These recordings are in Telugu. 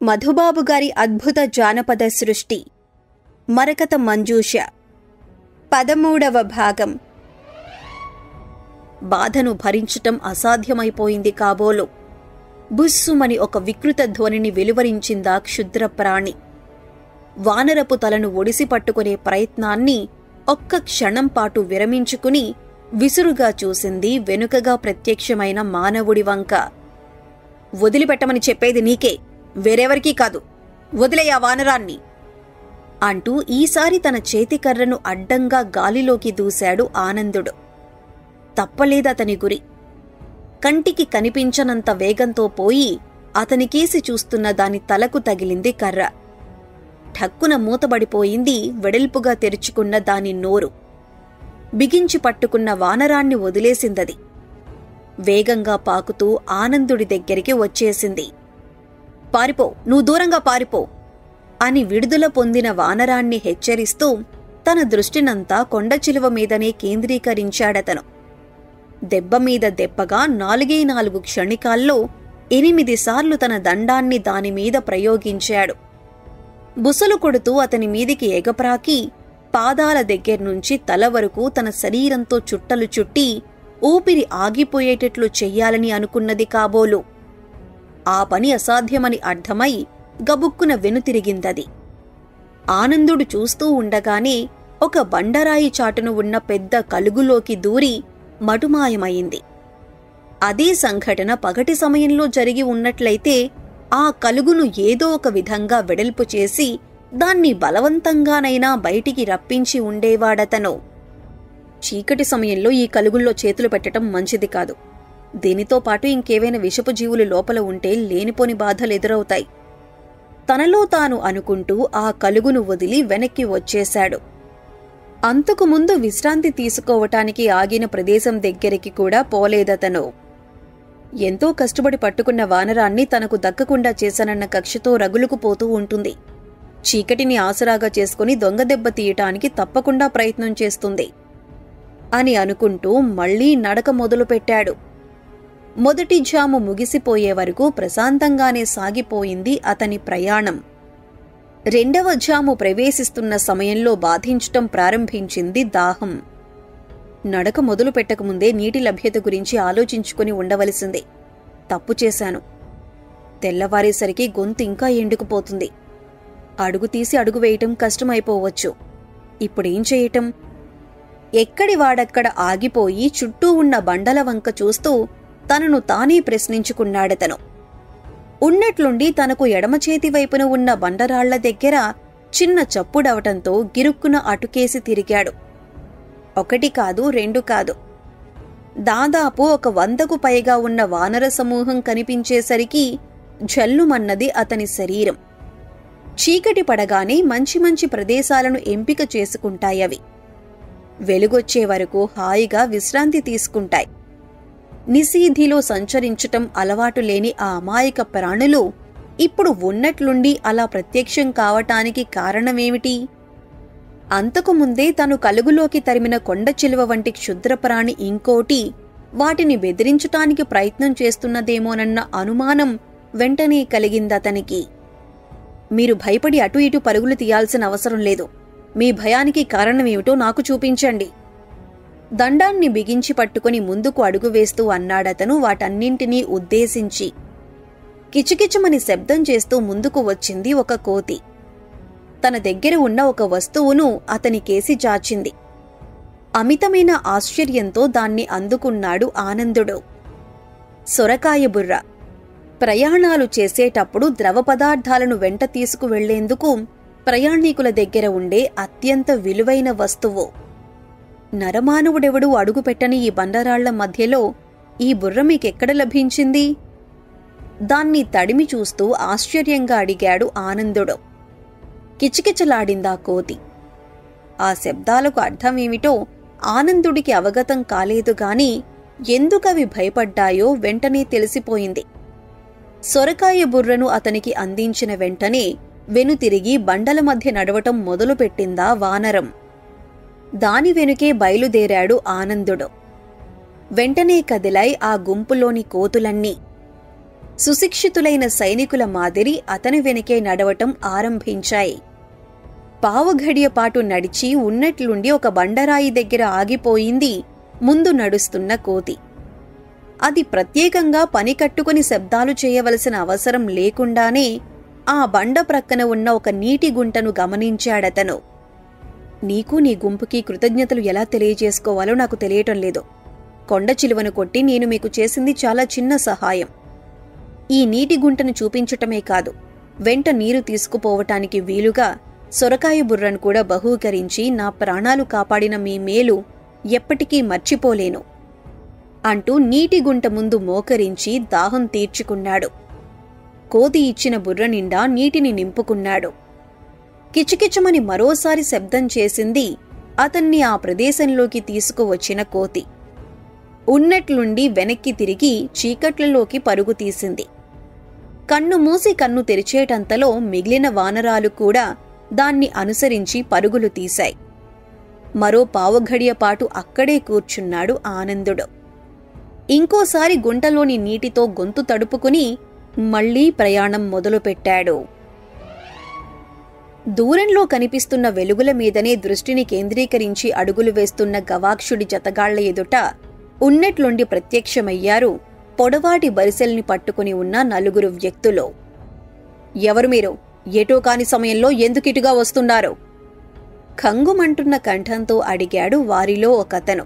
మధుబాబు గారి అద్భుత జానపద సృష్టి మరకత మంజూష 13వ భాగం. బాధను భరించటం అసాధ్యమైపోయింది కాబోలు. బుస్సుమని ఒక వికృత ధ్వనిని వెలువరించిందా క్షుద్ర ప్రాణి. వానరపు తలను ఒడిసి పట్టుకునే ప్రయత్నాన్ని ఒక్క క్షణం పాటు విరమించుకుని విసురుగా చూసింది వెనుకగా ప్రత్యక్షమైన మానవుడి వంక. వదిలిపెట్టమని చెప్పేది నీకే, వేరెవరికీ కాదు. వదిలేయా వానరాన్ని అంటూ ఈసారి తన చేతికర్రను అడ్డంగా గాలిలోకి దూశాడు ఆనందుడు. తప్పలేదతని గురి. కంటికి కనిపించనంత వేగంతో పోయి అతనికేసి చూస్తున్న దాని తలకు తగిలింది కర్ర. ఠక్కున మూతబడిపోయింది వెడల్పుగా తెరుచుకున్న దాని నోరు. బిగించి పట్టుకున్న వానరాన్ని వదిలేసిందది. వేగంగా పాకుతూ ఆనందుడి దగ్గరికి వచ్చేసింది. పారిపో, నువ్వు దూరంగా పారిపో అని విడుదల పొందిన వానరాన్ని హెచ్చరిస్తూ తన దృష్టినంతా కొండచిలువ మీదనే కేంద్రీకరించాడతను. దెబ్బమీద దెబ్బగా 4 క్షణికాల్లో 8 సార్లు తన దండాన్ని దానిమీద ప్రయోగించాడు. బుసలు కొడుతూ అతని మీదికి ఎగప్రాకి పాదాల దగ్గర్నుంచి తల వరకు తన శరీరంతో చుట్టలు చుట్టి ఊపిరి ఆగిపోయేటట్లు చెయ్యాలని అనుకున్నది కాబోలు. ఆ పని అసాధ్యమని అర్థమై గబుక్కున వెనుతిరిగిందది. ఆనందుడు చూస్తూ ఉండగానే ఒక బండరాయి చాటును ఉన్న పెద్ద కలుగులోకి దూరి మటుమాయమైంది. అదే సంఘటన పగటి సమయంలో జరిగి ఉన్నట్లయితే ఆ కలుగును ఏదో ఒక విధంగా వెడల్పు చేసి దాన్ని బలవంతంగానైనా బయటికి రప్పించి ఉండేవాడతను. చీకటి సమయంలో ఈ కలుగుల్లో చేతులు పెట్టడం మంచిది కాదు. దీనితో పాటు ఇంకేవైనా విషపు జీవులు లోపల ఉంటే లేనిపోని బాధలెదురవుతాయి. తనలో తాను అనుకుంటూ ఆ కలుగును వదిలి వెనక్కి వచ్చేశాడు. అంతకుముందు విశ్రాంతి తీసుకోవటానికి ఆగిన ప్రదేశం దగ్గరికి కూడా పోలేదతను. ఎంతో కష్టపడి పట్టుకున్న వానరాన్ని తనకు దక్కకుండా చేశానన్న కక్షతో రగులుకుపోతూ ఉంటుంది. చీకటిని ఆసరాగా చేసుకుని దొంగదెబ్బ తీయటానికి తప్పకుండా ప్రయత్నం చేస్తుంది అని అనుకుంటూ మళ్లీ నడక మొదలుపెట్టాడు. మొదటి జాము ముగిసిపోయే వరకు ప్రశాంతంగానే సాగిపోయింది అతని ప్రయాణం. రెండవ జాము ప్రవేశిస్తున్న సమయంలో బాధించటం ప్రారంభించింది దాహం. నడక మొదలు పెట్టకముందే నీటి లభ్యత గురించి ఆలోచించుకుని ఉండవలసింది. తప్పు చేశాను. తెల్లవారేసరికి గొంతు ఇంకా ఎండుకుపోతుంది. అడుగు తీసి అడుగు వేయటం కష్టమైపోవచ్చు. ఇప్పుడేం చేయటం? ఎక్కడివాడక్కడ ఆగిపోయి చుట్టూ ఉన్న బండల వంక చూస్తూ తనను తానే ప్రశ్నించుకున్నాడతను. ఉన్నట్లుండి తనకు ఎడమచేతి వైపున ఉన్న బండరాళ్ల దగ్గర చిన్న చప్పుడవటంతో గిరుక్కున అటుకేసి తిరిగాడు. 1 కాదు 2 కాదు, దాదాపు 100కు పైగా ఉన్న వానర సమూహం కనిపించేసరికి జల్లుమన్నది అతని శరీరం. చీకటి పడగానే మంచి ప్రదేశాలను ఎంపిక చేసుకుంటాయవి. వెలుగొచ్చే వరకు హాయిగా విశ్రాంతి తీసుకుంటాయి. నిశీధిలో సంచరించటం అలవాటు లేని ఆ అమాయక ప్రాణులు ఇప్పుడు ఉన్నట్లుండి అలా ప్రత్యక్షం కావటానికి కారణమేమిటి? అంతకుముందే తను కలుగులోకి తరిమిన కొండచిలువ వంటి క్షుద్రప్రాణి ఇంకోటి వాటిని బెదిరించటానికి ప్రయత్నం చేస్తున్నదేమోనన్న అనుమానం వెంటనే కలిగిందతనికి. మీరు భయపడి అటు ఇటు పరుగులు తీయాల్సిన అవసరం లేదు. మీ భయానికి కారణమేమిటో నాకు చూపించండి. దండాన్ని బిగించి పట్టుకుని ముందుకు అడుగు వేస్తూ అన్నాడతను వాటన్నింటినీ ఉద్దేశించి. కిచకిచమని శబ్దం చేస్తూ ముందుకు వచ్చింది ఒక కోతి. తన దగ్గర ఉన్న ఒక వస్తువును అతనికేసి చాచింది. అమితమైన ఆశ్చర్యంతో దాన్ని అందుకున్నాడు ఆనందుడు. సొరకాయ బుర్ర. ప్రయాణాలు చేసేటప్పుడు ద్రవ పదార్థాలను వెంట తీసుకువెళ్లేందుకు ప్రయాణీకుల దగ్గర ఉండే అత్యంత విలువైన వస్తువు. నరమానవుడెవడూ అడుగుపెట్టని ఈ బండరాళ్ల మధ్యలో ఈ బుర్ర మీకెక్కడ లభించింది? దాన్ని తడిమి చూస్తూ ఆశ్చర్యంగా అడిగాడు ఆనందుడు. కిచకిచలాడిందా కోతి. ఆ శబ్దాలకు అర్థమేమిటో ఆనందుడికి అవగతం కాలేదుగాని ఎందుకవి భయపడ్డాయో వెంటనే తెలిసిపోయింది. సొరకాయ బుర్రను అతనికి అందించిన వెంటనే వెనుతిరిగి బండల మధ్య నడవటం మొదలుపెట్టిందా వానరం. దాని వెనుకే బయలుదేరాడు ఆనందుడు. వెంటనే కదిలాయి ఆ గుంపులోని కోతులన్నీ. సుశిక్షితులైన సైనికుల మాదిరి అతని వెనకే నడవటం ఆరంభించాయి. పావుఘడియపాటు నడిచి ఉన్నట్లుండి ఒక బండరాయి దగ్గర ఆగిపోయింది ముందు నడుస్తున్న కోతి. అది ప్రత్యేకంగా పని కట్టుకుని శబ్దాలు చేయవలసిన అవసరం లేకుండానే ఆ బండ ప్రక్కన ఉన్న ఒక నీటి గుంటను గమనించాడతను. నీకు నీ గుంపుకి కృతజ్ఞతలు ఎలా తెలియజేసుకోవాలో నాకు తెలియటం లేదు. కొండ చిలువను కొట్టి నేను మీకు చేసింది చాలా చిన్న సహాయం. ఈ నీటి గుంటను చూపించటమే కాదు, వెంట నీరు తీసుకుపోవటానికి వీలుగా సొరకాయ బుర్రను కూడా బహూకరించి నా ప్రాణాలు కాపాడిన మీ మేలు ఎప్పటికీ మర్చిపోలేను అంటూ నీటి గుంట ముందు మోకరించి దాహం తీర్చుకున్నాడు. కోతి ఇచ్చిన బుర్ర నిండా నీటిని నింపుకున్నాడు. కిచకిచమని మరోసారి శబ్దం చేసింది అతన్ని ఆ ప్రదేశంలోకి తీసుకువచ్చిన కోతి. ఉన్నట్లుండి వెనక్కి తిరిగి చీకట్లలోకి పరుగు తీసింది. కన్ను మూసి కన్ను తెరిచేటంతలో మిగిలిన వానరాలు కూడా దాన్ని అనుసరించి పరుగులు తీశాయి. మరో పావుఘడియపాటు అక్కడే కూర్చున్నాడు ఆనందుడు. ఇంకోసారి గుంటలోని నీటితో గొంతు తడుపుకుని మళ్లీ ప్రయాణం మొదలుపెట్టాడు. దూరంలో కనిపిస్తున్న వెలుగుల మీదనే దృష్టిని కేంద్రీకరించి అడుగులు వేస్తున్న గవాక్షుడి జతగాళ్ల ఎదుట ఉన్నట్లుండి ప్రత్యక్షమయ్యారు పొడవాటి బరిసెల్ని పట్టుకుని ఉన్న నలుగురు వ్యక్తులు. ఎవరు మీరు? ఎటో కాని సమయంలో ఎందుకిటుగా వస్తున్నారు? ఖంగుమంటున్న కంఠంతో అడిగాడు వారిలో ఒకతను.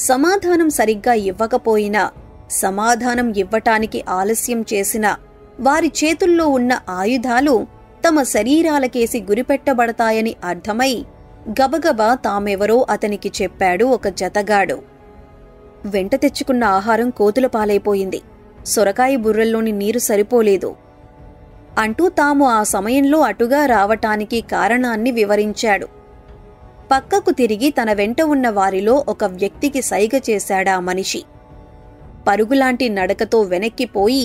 సమాధానం సరిగ్గా ఇవ్వకపోయినా, సమాధానం ఇవ్వటానికి ఆలస్యం చేసినా వారి చేతుల్లో ఉన్న ఆయుధాలు తమ శరీరాలకేసి గురిపెట్టబడతాయని అర్థమై గబగబా తామెవరో అతనికి చెప్పాడు ఒక జతగాడు. వెంట తెచ్చుకున్న ఆహారం కోతుల పాలైపోయింది. సొరకాయ బుర్రల్లోని నీరు సరిపోలేదు అంటూ తాము ఆ సమయంలో అటుగా రావటానికి కారణాన్ని వివరించాడు. పక్కకు తిరిగి తన వెంట ఉన్న వారిలో ఒక వ్యక్తికి సైగ చేశాడా మనిషి. పరుగులాంటి నడకతో వెనక్కిపోయి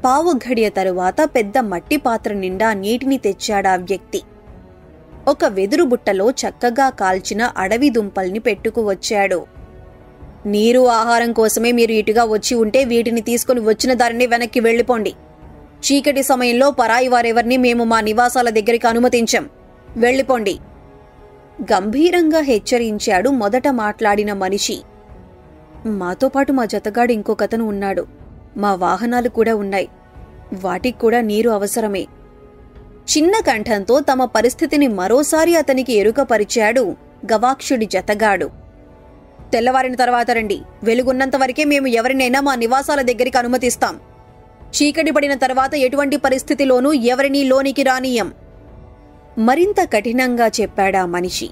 పావుఘడియ తరువాత పెద్ద మట్టి పాత్ర నిండా నీటిని తెచ్చాడా వ్యక్తి. ఒక వెదురు బుట్టలో చక్కగా కాల్చిన అడవి దుంపల్ని పెట్టుకువచ్చాడు. నీరు ఆహారం కోసమే మీరు ఇటుగా వచ్చి ఉంటే వీటిని తీసుకుని వచ్చిన దారిని వెనక్కి వెళ్ళిపోండి. చీకటి సమయంలో పరాయి వారెవర్ని మేము మా నివాసాల దగ్గరికి అనుమతించం. వెళ్ళిపోండి గంభీరంగా హెచ్చరించాడు మొదట మాట్లాడిన మనిషి. మాతో పాటు మా జతగాడు ఇంకొకతను ఉన్నాడు. మా వాహనాలు కూడా ఉన్నాయి. వాటికి కూడా నీరు అవసరమే. చిన్న కంఠంతో తమ పరిస్థితిని మరోసారి అతనికి ఎరుకపరిచాడు గవాక్షుడి జతగాడు. తెల్లవారిన తర్వాత రండి. వెలుగున్నంత వరకే మేము ఎవరినైనా మా నివాసాల దగ్గరికి అనుమతిస్తాం. చీకటి పడిన తర్వాత ఎటువంటి పరిస్థితిలోనూ ఎవరినీ లోనికి రానీయం. మరింత కఠినంగా చెప్పాడా మనిషి.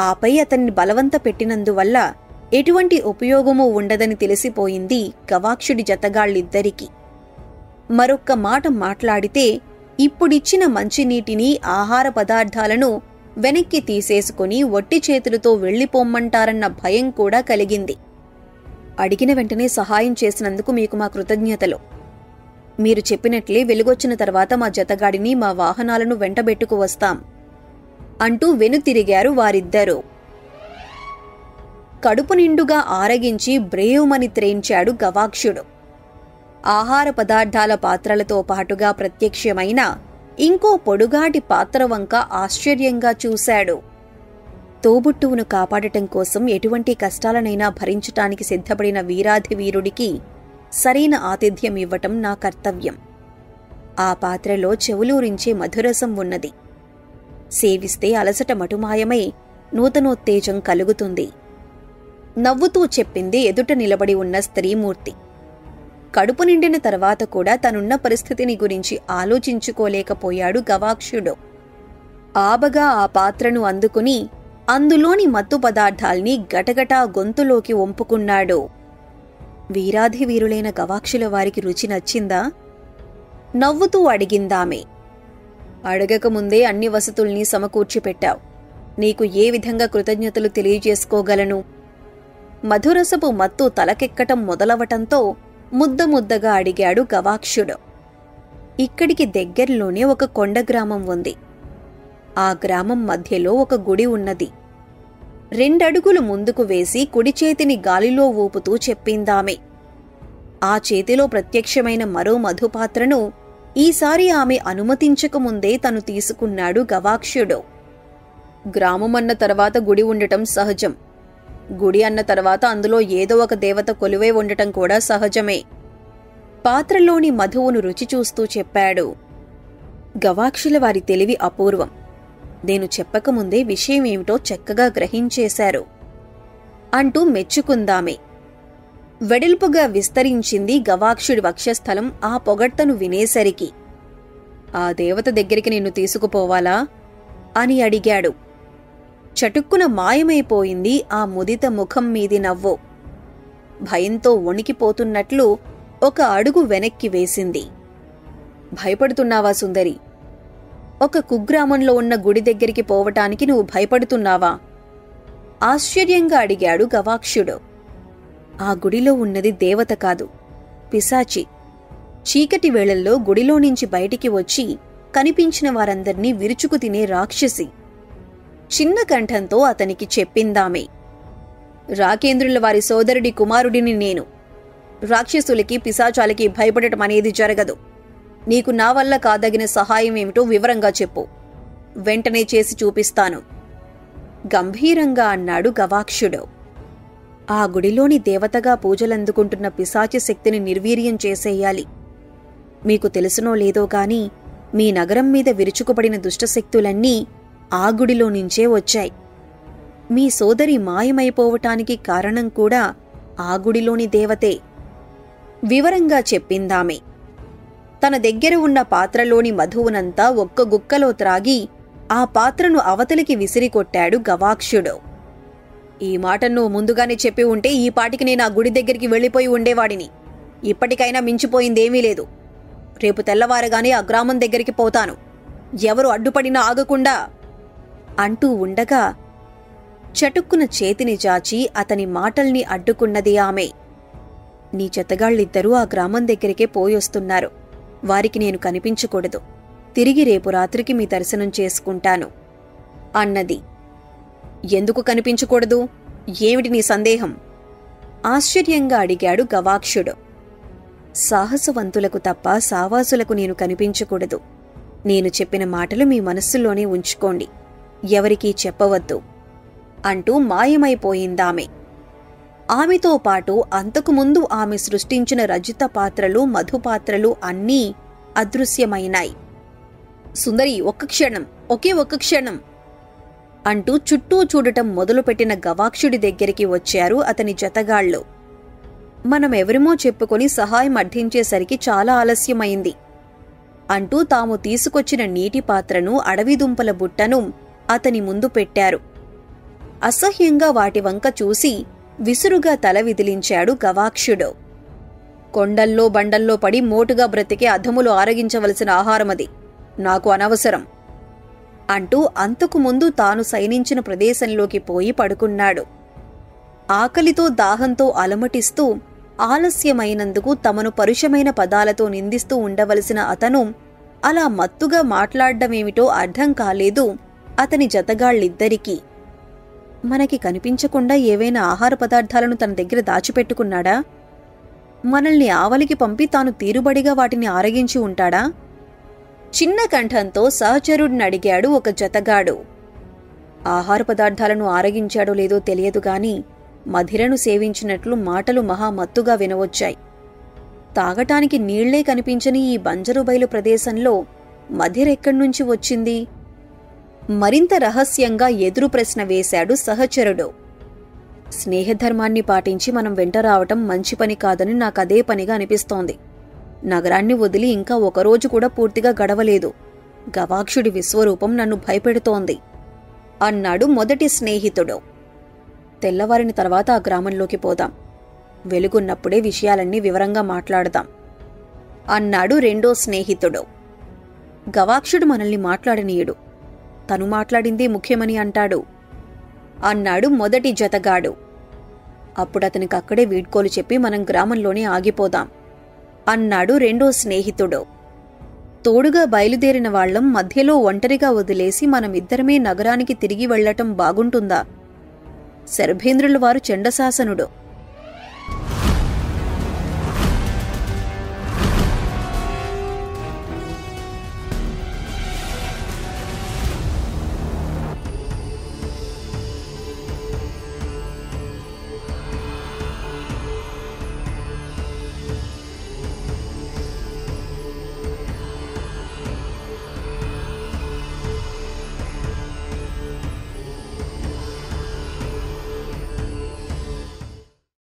ఆపై అతన్ని బలవంత పెట్టినందువల్ల ఎటువంటి ఉపయోగమూ ఉండదని తెలిసిపోయింది గవాక్షుడి జతగాళ్ళిద్దరికీ. మరొక్క మాట మాట్లాడితే ఇప్పుడిచ్చిన మంచినీటిని, ఆహార పదార్థాలను వెనక్కి తీసేసుకుని ఒట్టి చేతులతో వెళ్లిపోమ్మంటారన్న భయం కూడా కలిగింది. అడిగిన వెంటనే సహాయం చేసినందుకు మీకు మా కృతజ్ఞతలు. మీరు చెప్పినట్లే వెలుగొచ్చిన తర్వాత మా జతగాడిని, మా వాహనాలను వెంటబెట్టుకు వస్తాం అంటూ వెనుతిరిగారు వారిద్దరూ. కడుపు నిండుగా ఆరగించి బ్రేవుమని త్రేంచాడు గవాక్షుడు. ఆహార పదార్థాల పాత్రలతో పాటుగా ప్రత్యక్షమైన ఇంకో పొడుగాటి పాత్ర వంక ఆశ్చర్యంగా చూశాడు. తోబుట్టువును కాపాడటం కోసం ఎటువంటి కష్టాలనైనా భరించటానికి సిద్ధపడిన వీరాధి వీరుడికి సరైన ఆతిథ్యం ఇవ్వటం నా కర్తవ్యం. ఆ పాత్రలో చెవులూరించే మధురసం ఉన్నది. సేవిస్తే అలసట మటుమాయమై నూతనోత్తేజం కలుగుతుంది. నవ్వుతూ చెప్పింది ఎదుట నిలబడి ఉన్న స్త్రీమూర్తి. కడుపు నిండిన తర్వాత కూడా తనున్న పరిస్థితిని గురించి ఆలోచించుకోలేకపోయాడు గవాక్షుడు. ఆబగా ఆ పాత్రను అందుకుని అందులోని మత్తు పదార్థాల్ని గటగటా గొంతులోకి వంపుకున్నాడు. వీరాధి వీరులైన గవాక్షుల వారికి రుచి నచ్చిందా? నవ్వుతూ అడిగిందామె. అడగకముందే అన్ని వసతుల్ని సమకూర్చిపెట్టావు. నీకు ఏ విధంగా కృతజ్ఞతలు తెలియజేసుకోగలను? మధురసపు మత్తు తలకెక్కటం మొదలవటంతో ముద్దముద్దగా అడిగాడు గవాక్షుడు. ఇక్కడికి దగ్గరలోనే ఒక కొండ గ్రామం ఉంది. ఆ గ్రామం మధ్యలో ఒక గుడి ఉన్నది. 2 అడుగులు ముందుకు వేసి కుడి చేతిని గాలిలో ఊపుతూ చెప్పిందామె. ఆ చేతిలో ప్రత్యక్షమైన మరో మధుపాత్రను ఈసారి ఆమె అనుమతించకముందే తను తీసుకున్నాడు గవాక్షుడు. గ్రామమన్న తర్వాత గుడి ఉండటం సహజం. గుడి అన్న తర్వాత అందులో ఏదో ఒక దేవత కొలువై ఉండటం కూడా సహజమే. పాత్రలోని మధువును రుచి చూస్తూ చెప్పాడు. గవాక్షుల వారి తెలివి అపూర్వం. నేను చెప్పకముందే విషయమేమిటో చక్కగా గ్రహించేశారు అంటూ మెచ్చుకుందామే. వెడల్పుగా విస్తరించింది గవాక్షుడి వక్షస్థలం ఆ పొగడ్తను వినేసరికి. ఆ దేవత దగ్గరికి నిన్ను తీసుకుపోవాలా అని అడిగాడు. చటుక్కున మాయమైపోయింది ఆ ముదిత ముఖం మీది నవ్వు. భయంతో వణికిపోతున్నట్లు ఒక అడుగు వెనక్కి వేసింది. భయపడుతున్నావా సుందరి? ఒక కుగ్రామంలో ఉన్న గుడి దగ్గరికి పోవటానికి నువ్వు భయపడుతున్నావా? ఆశ్చర్యంగా అడిగాడు గవాక్షుడు. ఆ గుడిలో ఉన్నది దేవత కాదు, పిశాచి. చీకటి వేళల్లో గుడిలో నుంచి బయటికి వచ్చి కనిపించిన వారందర్నీ విరుచుకు తినే రాక్షసి. చిన్న కంఠంతో అతనికి చెప్పిందామే. రాకేంద్రుల వారి సోదరుడి కుమారుడిని నేను. రాక్షసులకి పిశాచాలకి భయపడటం అనేది జరగదు. నీకు నా వల్ల కాదగిన సహాయం ఏమిటో వివరంగా చెప్పు. వెంటనే చేసి చూపిస్తాను గంభీరంగా అన్నాడు గవాక్షుడు. ఆ గుడిలోని దేవతగా పూజలందుకుంటున్న పిశాచి శక్తిని నిర్వీర్యం చేసేయాలి. మీకు తెలుసునో లేదో గాని మీ నగరం మీద విరుచుకుపడిన దుష్టశక్తులన్నీ ఆ గుడిలో నుంచే వచ్చాయి. మీ సోదరి మాయమైపోవటానికి కారణం కూడా ఆ గుడిలోని దేవతే వివరంగా చెప్పిందామె. తన దగ్గర ఉన్న పాత్రలోని మధువునంతా ఒక్క గుక్కలో త్రాగి ఆ పాత్రను అవతలికి విసిరికొట్టాడు గవాక్షుడు. ఈ మాట నువ్వు ముందుగానే చెప్పి ఉంటే ఈ పాటికి నేను ఆ గుడి దగ్గరికి వెళ్లిపోయి ఉండేవాడిని. ఇప్పటికైనా మించిపోయిందేమీ లేదు. రేపు తెల్లవారగానే ఆ గ్రామం దగ్గరికి పోతాను. ఎవరు అడ్డుపడినా ఆగకుండా అంటూ ఉండగా చటుక్కున చేతిని చాచి అతని మాటల్ని అడ్డుకున్నది ఆమె. నీ జతగాళ్ళిద్దరూ ఆ గ్రామం దగ్గరికే పోయొస్తున్నారు. వారికి నేను కనిపించకూడదు. తిరిగి రేపు రాత్రికి మీ దర్శనం చేసుకుంటాను అన్నది. ఎందుకు కనిపించకూడదు? ఏమిటి నీ సందేహం? ఆశ్చర్యంగా అడిగాడు గవాక్షుడు. సాహసవంతులకు తప్ప సావాసులకు నేను కనిపించకూడదు. నేను చెప్పిన మాటలు మీ మనస్సులోనే ఉంచుకోండి. ఎవరికీ చెప్పవద్దు అంటూ మాయమైపోయిందామె. ఆమెతో పాటు అంతకుముందు ఆమె సృష్టించిన రజిత పాత్రలు, మధుపాత్రలు అన్నీ అదృశ్యమైనాయి. సుందరి, ఒక్క క్షణం, ఒకే ఒక్క క్షణం అంటూ చుట్టూ చూడటం మొదలుపెట్టిన గవాక్షుడి దగ్గరికి వచ్చారు అతని జతగాళ్లు. మనమెవరిమో చెప్పుకొని సహాయం అర్థించేసరికి చాలా ఆలస్యమైంది అంటూ తాము తీసుకొచ్చిన నీటి పాత్రను, అడవిదుంపల బుట్టను అతని ముందు పెట్టారు. అసహ్యంగా వాటి వంక చూసి విసురుగా తల విదిలించాడు గవాక్షుడు. కొండల్లో బండల్లో పడి మోటుగా బ్రతికే అధములు ఆరగించవలసిన ఆహారమది. నాకు అనవసరం అంటూ అంతకుముందు తాను శయనించిన ప్రదేశంలోకి పోయి పడుకున్నాడు. ఆకలితో దాహంతో అలమటిస్తూ ఆలస్యమైనందుకు తమను పరుషమైన పదాలతో నిందిస్తూ ఉండవలసిన అతను అలా మత్తుగా మాట్లాడ్డమేమిటో అర్థం కాలేదు అతని జతగాళ్ళిద్దరికీ. మనకి కనిపించకుండా ఏవైనా ఆహార పదార్థాలను తన దగ్గర దాచిపెట్టుకున్నాడా? మనల్ని ఆవలికి పంపి తాను తీరుబడిగా వాటిని ఆరగించి ఉంటాడా? చిన్న కంఠంతో సహచరుడినడిగాడు ఒక జతగాడు. ఆహార పదార్థాలను ఆరగించాడో లేదో తెలియదుగాని మధిరను సేవించినట్లు మాటలు మహామత్తుగా వినవచ్చాయి. తాగటానికి నీళ్లే కనిపించని ఈ బంజరుబైలు ప్రదేశంలో మధిరెక్కడ్నుంచి వచ్చింది? మరింత రహస్యంగా ఎదురు ప్రశ్న వేశాడు సహచరుడు. స్నేహధర్మాన్ని పాటించి మనం వెంట రావటం మంచి పని కాదని నాకదే పనిగా అనిపిస్తోంది. నగరాన్ని వదిలి ఇంకా ఒకరోజు కూడా పూర్తిగా గడవలేదు. గవాక్షుడి విశ్వరూపం నన్ను భయపెడుతోంది అన్నాడు మొదటి స్నేహితుడు. తెల్లవారిన తర్వాత ఆ గ్రామంలోకి పోదాం. వెలుగున్నప్పుడే విషయాలన్నీ వివరంగా మాట్లాడదాం అన్నాడు రెండో స్నేహితుడు. గవాక్షుడు మనల్ని మాట్లాడనీయుడు. తను మాట్లాడిందే ముఖ్యమని అంటాడు అన్నాడు మొదటి జతగాడు. అప్పుడతనికక్కడే వీడ్కోలు చెప్పి మనం గ్రామంలోనే ఆగిపోదాం అన్నాడు రెండో స్నేహితుడు. తోడుగా బయలుదేరిన వాళ్లం మధ్యలో ఒంటరిగా వదిలేసి మనమిద్దరమే నగరానికి తిరిగి వెళ్లటం బాగుంటుందా? శరభేంద్రుల వారు చండశాసనుడు.